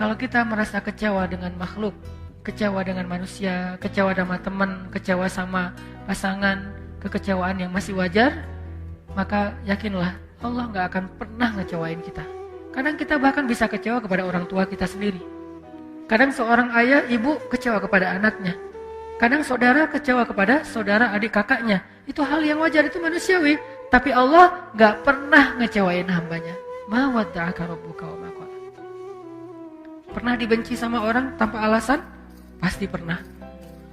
Kalau kita merasa kecewa dengan makhluk, kecewa dengan manusia, kecewa sama teman, kecewa sama pasangan, kekecewaan yang masih wajar, maka yakinlah Allah gak akan pernah ngecewain kita. Kadang kita bahkan bisa kecewa kepada orang tua kita sendiri. Kadang seorang ayah, ibu kecewa kepada anaknya. Kadang saudara kecewa kepada saudara, adik kakaknya. Itu hal yang wajar, itu manusiawi. Tapi Allah gak pernah ngecewain hambanya. Ma wadda'aka rabbuka wa ma qala. Pernah dibenci sama orang tanpa alasan? Pasti pernah.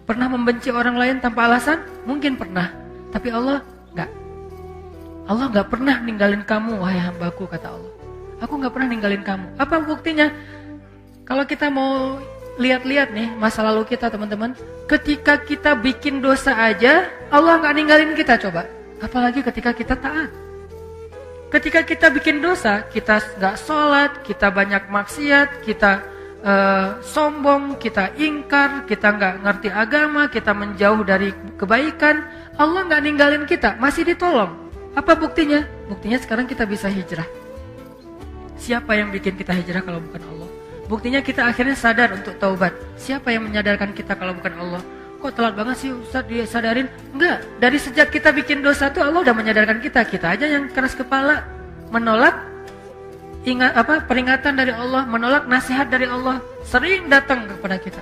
Pernah membenci orang lain tanpa alasan? Mungkin pernah. Tapi Allah gak. Allah gak pernah ninggalin kamu, wahai hambaku, kata Allah. Aku gak pernah ninggalin kamu. Apa buktinya? Kalau kita mau lihat-lihat nih masa lalu kita, teman-teman, ketika kita bikin dosa aja Allah gak ninggalin kita, coba. Apalagi ketika kita taat. Ketika kita bikin dosa, kita gak sholat, kita banyak maksiat, kita sombong, kita ingkar, kita gak ngerti agama, kita menjauh dari kebaikan, Allah gak ninggalin kita, masih ditolong. Apa buktinya? Buktinya sekarang kita bisa hijrah. Siapa yang bikin kita hijrah kalau bukan Allah? Buktinya kita akhirnya sadar untuk taubat. Siapa yang menyadarkan kita kalau bukan Allah? Kok telat banget sih Ustaz disadarin? Enggak, dari sejak kita bikin dosa tuh Allah udah menyadarkan kita. Kita aja yang keras kepala, menolak peringatan dari Allah, menolak nasihat dari Allah, sering datang kepada kita.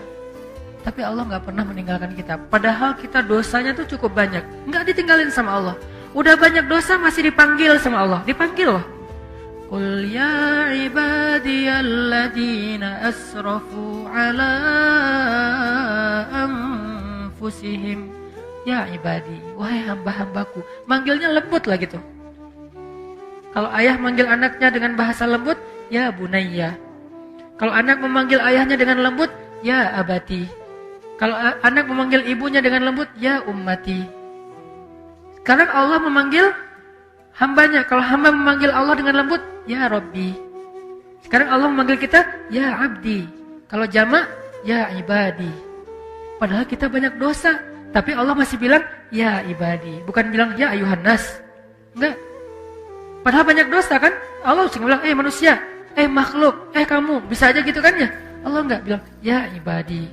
Tapi Allah gak pernah meninggalkan kita. Padahal kita dosanya tuh cukup banyak, gak ditinggalin sama Allah. Udah banyak dosa masih dipanggil sama Allah. Dipanggil loh. Qul ya ibadiyalladzina asrafu ala anfusihim. Ya ibadi, wahai hamba-hambaku. Manggilnya lembut lah gitu. Kalau ayah manggil anaknya dengan bahasa lembut, ya bunayya. Kalau anak memanggil ayahnya dengan lembut, ya abati. Kalau anak memanggil ibunya dengan lembut, ya ummati. Sekarang Allah memanggil hambanya. Kalau hamba memanggil Allah dengan lembut, ya Rabbi. Sekarang Allah memanggil kita, ya Abdi. Kalau jamak, ya Ibadi. Padahal kita banyak dosa, tapi Allah masih bilang, ya Ibadi. Bukan bilang, ya Ayuhan Nas. Enggak. Padahal banyak dosa kan? Allah langsung bilang, manusia, makhluk, kamu. Bisa aja gitu kan ya? Allah enggak bilang, ya Ibadi.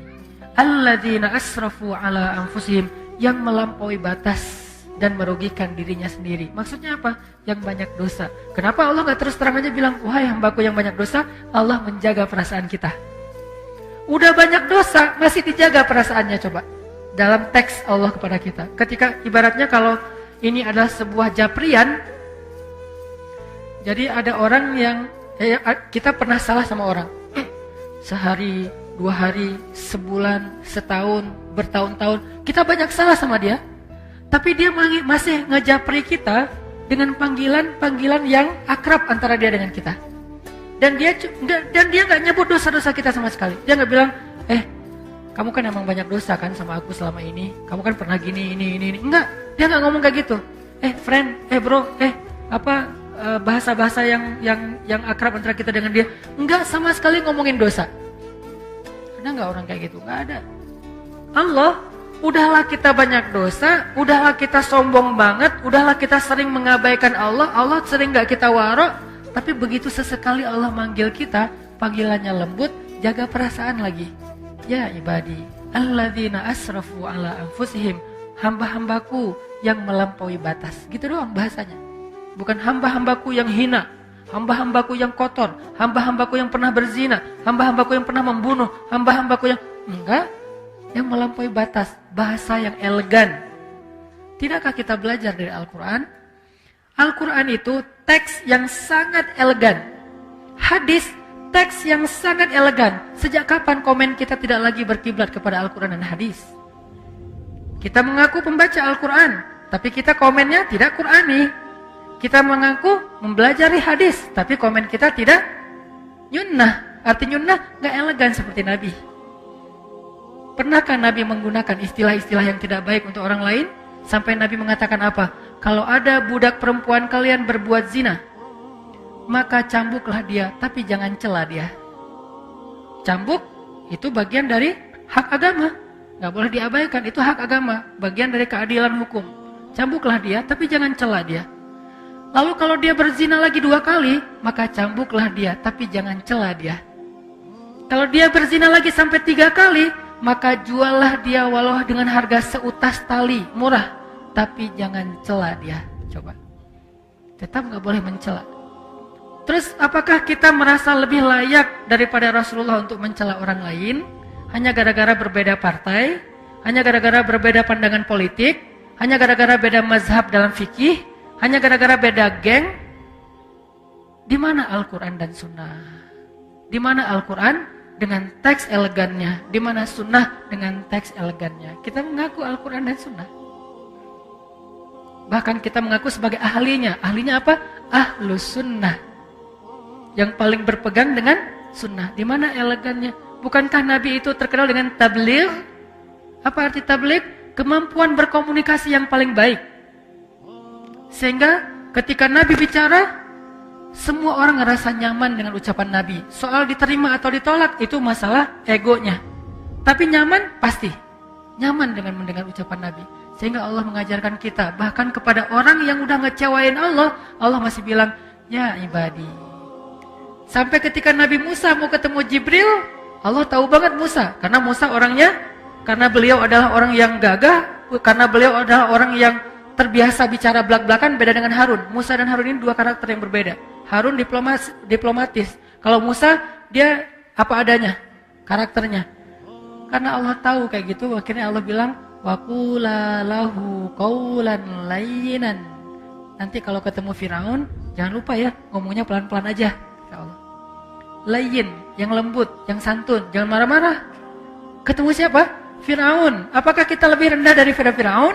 Alladzina asrafu ala anfusihim. Yang melampaui batas dan merugikan dirinya sendiri. Maksudnya apa? Yang banyak dosa. Kenapa Allah gak terus terang aja bilang, wahai hambaku yang banyak dosa? Allah menjaga perasaan kita. Udah banyak dosa, masih dijaga perasaannya, coba. Dalam teks Allah kepada kita. Ketika ibaratnya kalau ini adalah sebuah japrian, jadi ada orang yang kita pernah salah sama orang. Sehari, 2 hari, sebulan, setahun, bertahun-tahun, kita banyak salah sama dia. Tapi dia masih ngejapri kita dengan panggilan-panggilan yang akrab antara dia dengan kita. Dan dia nggak nyebut dosa-dosa kita sama sekali. Dia nggak bilang, kamu kan emang banyak dosa kan sama aku selama ini. Kamu kan pernah gini, ini. Enggak, dia nggak ngomong kayak gitu. Friend, bro, bahasa-bahasa yang akrab antara kita dengan dia. Enggak sama sekali ngomongin dosa. Ada nggak orang kayak gitu? Nggak ada. Allah, udahlah kita banyak dosa, udahlah kita sombong banget, udahlah kita sering mengabaikan Allah, Allah sering gak kita waro, tapi begitu sesekali Allah manggil kita, panggilannya lembut, jaga perasaan lagi. Ya ibadi, alladzina asrafu ala anfusihim, hamba-hambaku yang melampaui batas. Gitu doang bahasanya. Bukan hamba-hambaku yang hina, hamba-hambaku yang kotor, hamba-hambaku yang pernah berzina, hamba-hambaku yang pernah membunuh, hamba-hambaku yang... Enggak. Yang melampaui batas, bahasa yang elegan. Tidakkah kita belajar dari Al-Quran? Al-Quran itu teks yang sangat elegan. Hadis, teks yang sangat elegan. Sejak kapan komen kita tidak lagi berkiblat kepada Al-Quran dan hadis? Kita mengaku pembaca Al-Quran, tapi kita komennya tidak Qurani. Kita mengaku mempelajari hadis, tapi komen kita tidak nyunnah. Arti nyunnah gak elegan seperti Nabi. Pernahkah Nabi menggunakan istilah-istilah yang tidak baik untuk orang lain? Sampai Nabi mengatakan apa? Kalau ada budak perempuan kalian berbuat zina, maka cambuklah dia, tapi jangan cela dia. Cambuk itu bagian dari hak agama. Gak boleh diabaikan, itu hak agama. Bagian dari keadilan hukum. Cambuklah dia, tapi jangan cela dia. Lalu kalau dia berzina lagi 2 kali, maka cambuklah dia, tapi jangan cela dia. Kalau dia berzina lagi sampai 3 kali, maka juallah dia walau dengan harga seutas tali, murah. Tapi jangan cela dia, coba. Tetap gak boleh mencela. Terus apakah kita merasa lebih layak daripada Rasulullah untuk mencela orang lain? Hanya gara-gara berbeda partai? Hanya gara-gara berbeda pandangan politik? Hanya gara-gara beda mazhab dalam fikih? Hanya gara-gara beda geng? Di mana Al-Quran dan Sunnah? Di mana Al-Quran dengan teks elegannya? Di mana Sunnah dengan teks elegannya? Kita mengaku Al-Quran dan Sunnah. Bahkan kita mengaku sebagai ahlinya. Ahlinya apa? Ahlus Sunnah. Yang paling berpegang dengan Sunnah. Di mana elegannya? Bukankah Nabi itu terkenal dengan tabligh? Apa arti tabligh? Kemampuan berkomunikasi yang paling baik. Sehingga ketika Nabi bicara, semua orang ngerasa nyaman dengan ucapan Nabi. Soal diterima atau ditolak itu masalah egonya. Tapi nyaman pasti. Nyaman dengan mendengar ucapan Nabi. Sehingga Allah mengajarkan kita. Bahkan kepada orang yang udah ngecewain Allah, Allah masih bilang, ya ibadi. Sampai ketika Nabi Musa mau ketemu Jibril, Allah tahu banget Musa. Karena Musa orangnya, karena beliau adalah orang yang gagah, karena beliau adalah orang yang terbiasa bicara belak-belakan, beda dengan Harun. Musa dan Harun ini dua karakter yang berbeda. Harun diplomatis. Kalau Musa, dia apa adanya, karakternya. Karena Allah tahu kayak gitu, akhirnya Allah bilang, waqula lahu qawlan layyinan. Nanti kalau ketemu Firaun, jangan lupa ya, ngomongnya pelan-pelan aja. Ya Allah. Layyin, yang lembut, yang santun, jangan marah-marah. Ketemu siapa? Firaun. Apakah kita lebih rendah daripada Firaun?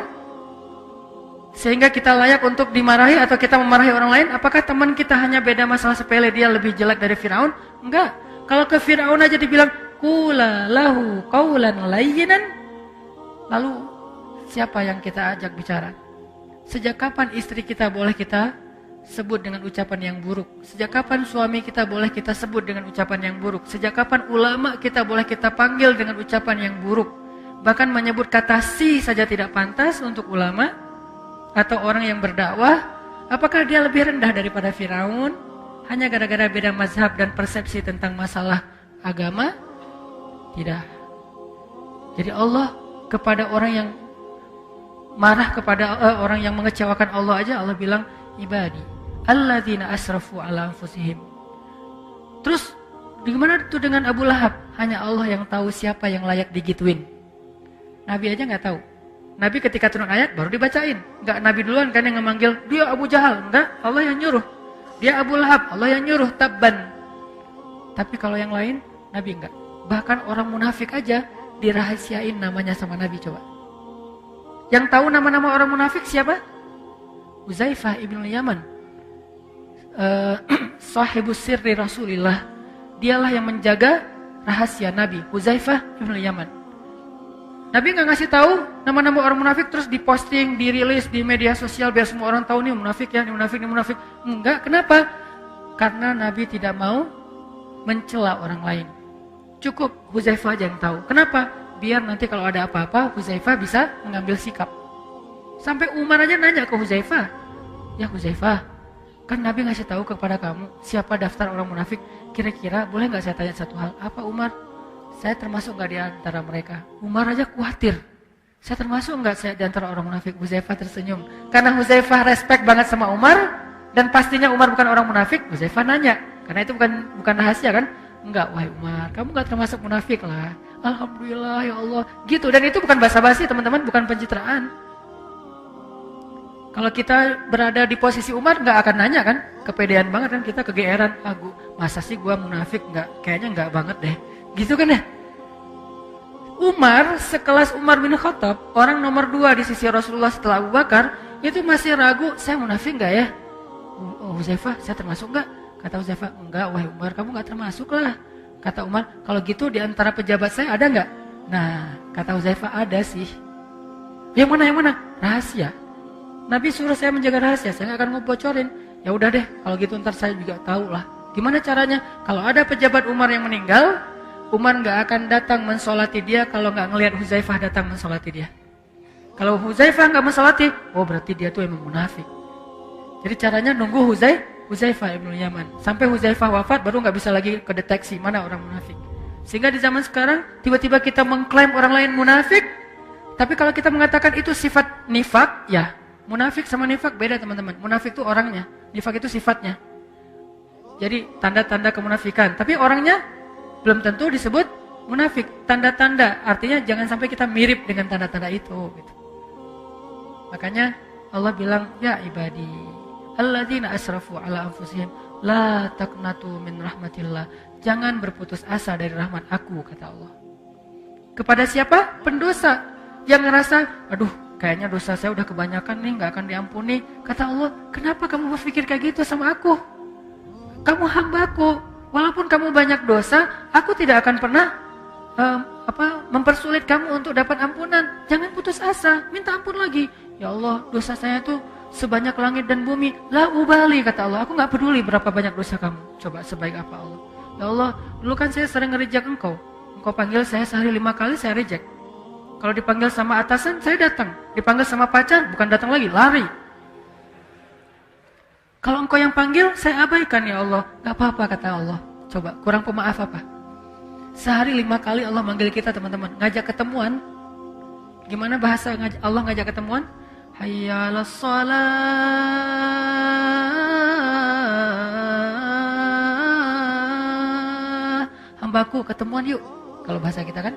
Sehingga kita layak untuk dimarahi atau kita memarahi orang lain? Apakah teman kita hanya beda masalah sepele, dia lebih jelek dari Firaun? Enggak. Kalau ke Firaun aja dibilang qula lahu qawlan layyinan, lalu siapa yang kita ajak bicara? Sejak kapan istri kita boleh kita sebut dengan ucapan yang buruk? Sejak kapan suami kita boleh kita sebut dengan ucapan yang buruk? Sejak kapan ulama kita boleh kita panggil dengan ucapan yang buruk? Bahkan menyebut kata si saja tidak pantas untuk ulama atau orang yang berdakwah. Apakah dia lebih rendah daripada Firaun hanya gara-gara beda mazhab dan persepsi tentang masalah agama? Tidak. Jadi Allah kepada orang yang marah, kepada orang yang mengecewakan Allah aja Allah bilang ibadi alladzina asrafu ala anfusihim. Terus gimana itu dengan Abu Lahab? Hanya Allah yang tahu siapa yang layak digituin. Nabi aja nggak tahu. Nabi ketika turun ayat baru dibacain. Enggak Nabi duluan kan yang memanggil, dia Abu Jahal. Enggak, Allah yang nyuruh. Dia Abu Lahab, Allah yang nyuruh, tabban. Tapi kalau yang lain, Nabi enggak. Bahkan orang munafik aja dirahasiain namanya sama Nabi, coba. Yang tahu nama-nama orang munafik siapa? Huzaifah ibn Yaman. Sahibus sirri Rasulillah. Dialah yang menjaga rahasia Nabi, Huzaifah ibn Yaman. Nabi nggak ngasih tahu nama-nama orang munafik terus diposting, dirilis di media sosial biar semua orang tahu nih munafik ya, ini munafik, ini munafik. Enggak, kenapa? Karena Nabi tidak mau mencela orang lain. Cukup Huzaifah aja yang tahu. Kenapa? Biar nanti kalau ada apa-apa Huzaifah bisa mengambil sikap. Sampai Umar aja nanya ke Huzaifah, ya Huzaifah, kan Nabi ngasih tahu kepada kamu siapa daftar orang munafik. Kira-kira boleh nggak saya tanya satu hal? Apa Umar? Saya termasuk nggak di antara mereka? Umar aja khawatir. Saya termasuk nggak saya di antara orang munafik? Huzaifah tersenyum. Karena Huzaifah respect banget sama Umar dan pastinya Umar bukan orang munafik. Huzaifah nanya, karena itu bukan rahasia kan? Enggak, wahai Umar, kamu nggak termasuk munafik lah. Alhamdulillah ya Allah. Gitu, dan itu bukan basa-basi teman-teman, bukan pencitraan. Kalau kita berada di posisi Umar nggak akan nanya kan? Kepedean banget kan kita, kegeeran. Masa sih gua munafik? Nggak, kayaknya nggak banget deh. Gitu kan ya? Umar, sekelas Umar bin Khattab, orang nomor 2 di sisi Rasulullah setelah Abu Bakar, itu masih ragu, saya munafik enggak ya? Huzaifah, saya termasuk enggak? Kata Huzaifah, enggak, wahai Umar, kamu enggak termasuk lah. Kata Umar, kalau gitu di antara pejabat saya ada enggak? Nah, kata Huzaifah, ada sih. Yang mana? Rahasia. Nabi suruh saya menjaga rahasia, saya enggak akan ngebocorin. Ya udah deh, kalau gitu ntar saya juga tahu lah. Gimana caranya? Kalau ada pejabat Umar yang meninggal, Umar nggak akan datang mensolati dia kalau nggak ngelihat Huzaifah datang mensolati dia. Kalau Huzaifah nggak mensolati, oh berarti dia tuh emang munafik. Jadi caranya nunggu Huzaifah ibn Yaman sampai Huzaifah wafat baru nggak bisa lagi kedeteksi mana orang munafik. Sehingga di zaman sekarang tiba-tiba kita mengklaim orang lain munafik, tapi kalau kita mengatakan itu sifat nifak, ya munafik sama nifak beda teman-teman. Munafik itu orangnya, nifak itu sifatnya. Jadi tanda-tanda kemunafikan, tapi orangnya belum tentu disebut munafik. Tanda-tanda artinya jangan sampai kita mirip dengan tanda-tanda itu gitu. Makanya Allah bilang, ya ibadi alladzina asrafu ala anfusihim la taqnatu min rahmatillah. Jangan berputus asa dari rahmat aku, kata Allah. Kepada siapa? Pendosa yang ngerasa, aduh kayaknya dosa saya udah kebanyakan nih, gak akan diampuni. Kata Allah, kenapa kamu berpikir kayak gitu sama aku? Kamu hambaku, walaupun kamu banyak dosa, aku tidak akan pernah mempersulit kamu untuk dapat ampunan. Jangan putus asa, minta ampun lagi. Ya Allah, dosa saya tuh sebanyak langit dan bumi. La ubali, kata Allah, aku gak peduli berapa banyak dosa kamu. Coba sebaik apa Allah. Ya Allah, dulu kan saya sering nge-reject engkau. Engkau panggil saya sehari 5 kali, saya reject. Kalau dipanggil sama atasan, saya datang. Dipanggil sama pacar, bukan datang lagi, lari. Kalau engkau yang panggil, saya abaikan ya Allah. Gak apa-apa, kata Allah. Coba, kurang pemaaf apa? Sehari 5 kali Allah manggil kita, teman-teman. Ngajak ketemuan. Gimana bahasa Allah ngajak ketemuan? Hayya 'alas shalah. Hambaku, ketemuan yuk. Kalau bahasa kita kan?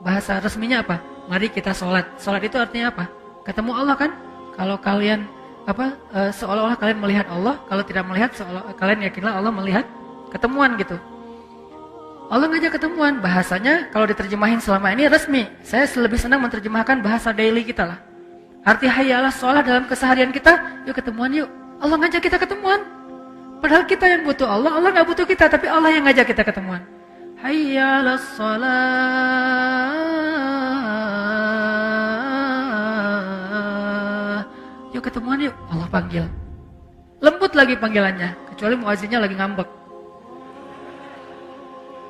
Bahasa resminya apa? Mari kita sholat. Sholat itu artinya apa? Ketemu Allah kan? Kalau kalian seolah-olah kalian melihat Allah, kalau tidak melihat kalian yakinlah Allah melihat, ketemuan gitu. Allah ngajak ketemuan, bahasanya kalau diterjemahin selama ini resmi. Saya lebih senang menerjemahkan bahasa daily kita lah. Arti hayya 'alas shalah dalam keseharian kita, yuk ketemuan yuk. Allah ngajak kita ketemuan. Padahal kita yang butuh Allah, Allah gak butuh kita, tapi Allah yang ngajak kita ketemuan. Hayya 'alas shalah. Yuk ketemuan yuk, Allah panggil. Lembut lagi panggilannya, kecuali muazinnya lagi ngambek.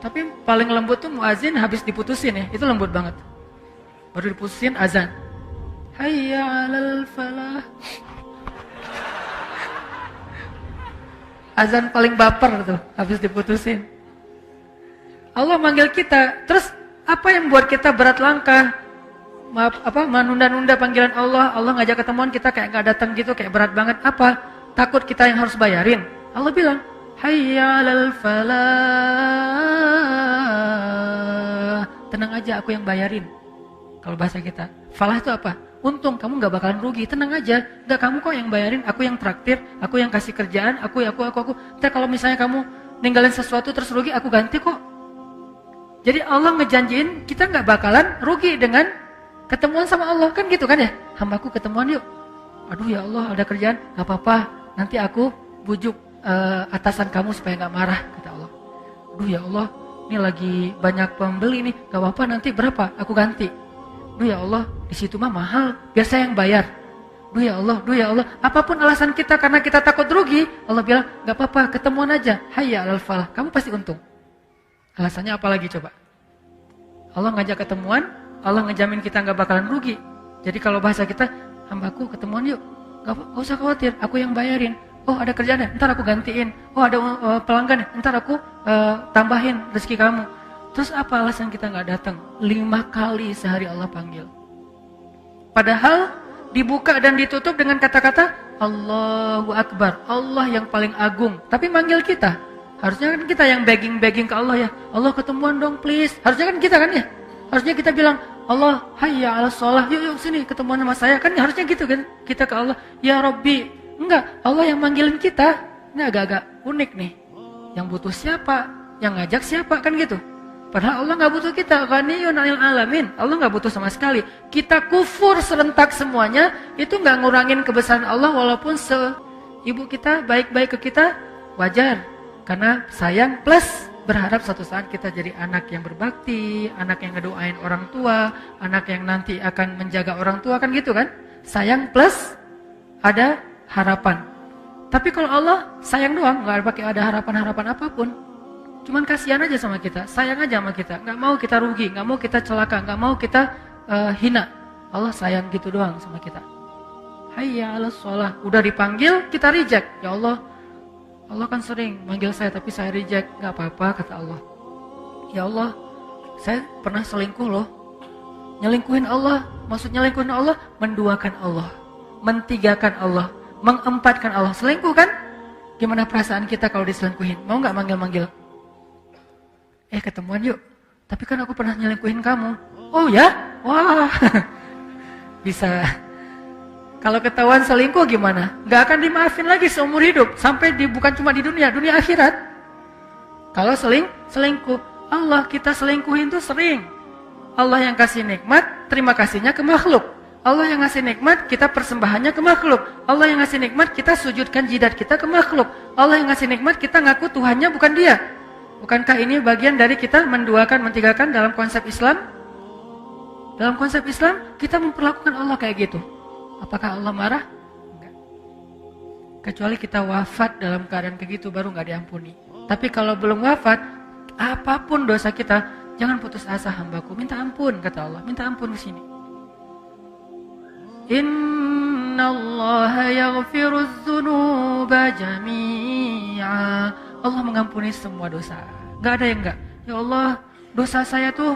Tapi paling lembut tuh muazin habis diputusin ya, itu lembut banget. Baru diputusin azan. Hayya 'alal falah. Azan paling baper tuh, habis diputusin. Allah manggil kita, terus apa yang buat kita berat langkah? Menunda-nunda panggilan Allah. Allah ngajak ketemuan kita kayak gak datang gitu, kayak berat banget. Apa? Takut kita yang harus bayarin. Allah bilang, hayya 'alal falah. Tenang aja, aku yang bayarin. Kalau bahasa kita, falah itu apa? Untung, kamu gak bakalan rugi, tenang aja. Gak, kamu kok yang bayarin, aku yang traktir, aku yang kasih kerjaan, aku. Ntar kalau misalnya kamu ninggalin sesuatu terus rugi, aku ganti kok. Jadi Allah ngejanjiin kita gak bakalan rugi dengan ketemuan sama Allah, kan gitu kan ya? Hambaku ketemuan yuk. Aduh ya Allah, ada kerjaan, gak apa-apa, nanti aku bujuk atasan kamu supaya gak marah, kata Allah. Aduh ya Allah, ini lagi banyak pembeli nih, gak apa-apa, nanti berapa, aku ganti. Duh ya Allah, di situ mah mahal, biar saya yang bayar. Duh ya Allah, apapun alasan kita karena kita takut rugi, Allah bilang, gak apa-apa, ketemuan aja. Hayya 'alal falah, kamu pasti untung. Alasannya apa lagi coba? Allah ngajak ketemuan, Allah ngejamin kita gak bakalan rugi. Jadi kalau bahasa kita, hambaku ketemuan yuk, gak usah khawatir, aku yang bayarin. Oh ada kerjaan ya, ntar aku gantiin. Oh ada pelanggan ya, ntar aku tambahin rezeki kamu. Terus apa alasan kita gak datang? 5 kali sehari Allah panggil. Padahal dibuka dan ditutup dengan kata-kata Allahu Akbar, Allah yang paling agung. Tapi manggil kita, harusnya kan kita yang begging ke Allah ya. Allah ketemuan dong please. Harusnya kan kita kan ya. Harusnya kita bilang Allah hayya 'alas shalah, yuk sini ketemuan sama saya. Kan harusnya gitu kan. Kita ke Allah, ya Rabbi. Enggak, Allah yang manggilin kita. Ini agak-agak unik nih. Yang butuh siapa? Yang ngajak siapa? Kan gitu. Padahal Allah gak butuh kita, ghaniyun 'anil alamin. Allah gak butuh sama sekali. Kita kufur serentak semuanya, itu gak ngurangin kebesaran Allah. Walaupun ibu kita baik-baik ke kita, wajar. Karena sayang plus berharap suatu saat kita jadi anak yang berbakti, anak yang ngedoain orang tua, anak yang nanti akan menjaga orang tua, kan gitu kan. Sayang plus ada harapan. Tapi kalau Allah sayang doang, gak pakai ada harapan-harapan apapun. Cuman kasihan aja sama kita, sayang aja sama kita. Gak mau kita rugi, gak mau kita celaka, gak mau kita hina. Allah sayang gitu doang sama kita. Hayya 'alas shalah. Udah dipanggil, kita reject. Ya Allah, Allah kan sering manggil saya tapi saya reject. Gak apa-apa, kata Allah. Ya Allah, saya pernah selingkuh loh. Nyelingkuhin Allah, maksud nyelingkuhin Allah, menduakan Allah, mentigakan Allah, mengempatkan Allah. Selingkuh kan? Gimana perasaan kita kalau diselingkuhin? Mau gak manggil-manggil? Ketemuan yuk. Tapi kan aku pernah nyelingkuhin kamu. Oh ya? Wah. Bisa. Kalau ketahuan selingkuh gimana? Gak akan dimaafin lagi seumur hidup. Sampai bukan cuma di dunia akhirat. Kalau selingkuh, Allah kita selingkuhin tuh sering. Allah yang kasih nikmat, terima kasihnya ke makhluk. Allah yang ngasih nikmat, kita persembahannya ke makhluk. Allah yang ngasih nikmat, kita sujudkan jidat kita ke makhluk. Allah yang ngasih nikmat, kita ngaku Tuhannya bukan dia. Bukankah ini bagian dari kita menduakan, mentigakan dalam konsep Islam? Dalam konsep Islam, kita memperlakukan Allah kayak gitu. Apakah Allah marah? Enggak. Kecuali kita wafat dalam keadaan kayak gitu, baru gak diampuni. Tapi kalau belum wafat, apapun dosa kita, jangan putus asa hambaku. Minta ampun, kata Allah. Minta ampun ke sini. Inna Allah yaghfiruz dzunuba jami'a. Allah mengampuni semua dosa. Gak ada yang enggak. Ya Allah, dosa saya tuh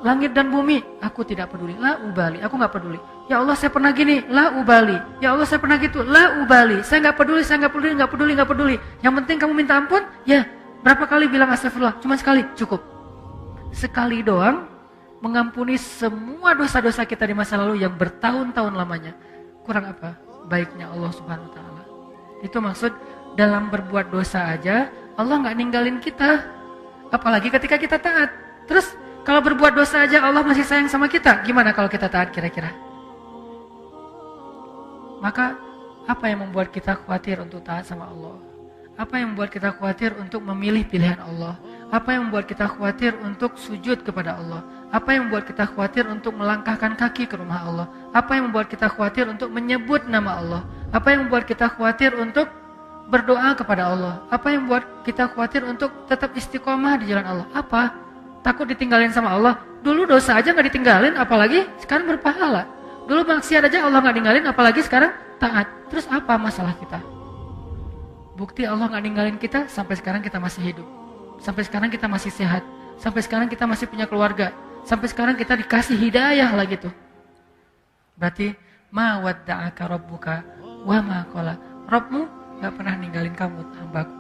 langit dan bumi. Aku tidak peduli. La ubali. Aku gak peduli. Ya Allah, saya pernah gini. La ubali. Ya Allah, saya pernah gitu. La ubali. Saya gak peduli. Saya gak peduli. Gak peduli. Gak peduli. Yang penting kamu minta ampun. Ya, berapa kali bilang astagfirullah? Cuma sekali. Cukup. Sekali doang mengampuni semua dosa-dosa kita di masa lalu yang bertahun-tahun lamanya. Kurang apa? Baiknya Allah Subhanahu wa taala. Itu maksud dalam berbuat dosa aja Allah enggak ninggalin kita. Apalagi ketika kita taat. Terus kalau berbuat dosa aja Allah masih sayang sama kita. Gimana kalau kita taat kira-kira? Maka apa yang membuat kita khawatir untuk taat sama Allah? Apa yang membuat kita khawatir untuk memilih pilihan Allah? Apa yang membuat kita khawatir untuk sujud kepada Allah? Apa yang membuat kita khawatir untuk melangkahkan kaki ke rumah Allah? Apa yang membuat kita khawatir untuk menyebut nama Allah? Apa yang membuat kita khawatir untuk berdoa kepada Allah? Apa yang membuat kita khawatir untuk tetap istiqomah di jalan Allah? Apa? Takut ditinggalin sama Allah? Dulu dosa aja gak ditinggalin, apalagi sekarang berpahala. Dulu maksiat aja Allah gak ninggalin, apalagi sekarang taat. Terus apa masalah kita? Bukti Allah gak ninggalin kita, sampai sekarang kita masih hidup. Sampai sekarang kita masih sehat. Sampai sekarang kita masih punya keluarga. Sampai sekarang kita dikasih hidayah lah gitu. Berarti ma wadda'aka rabbuka wa ma qala. Rabbmu gak pernah ninggalin kamu, hambaku.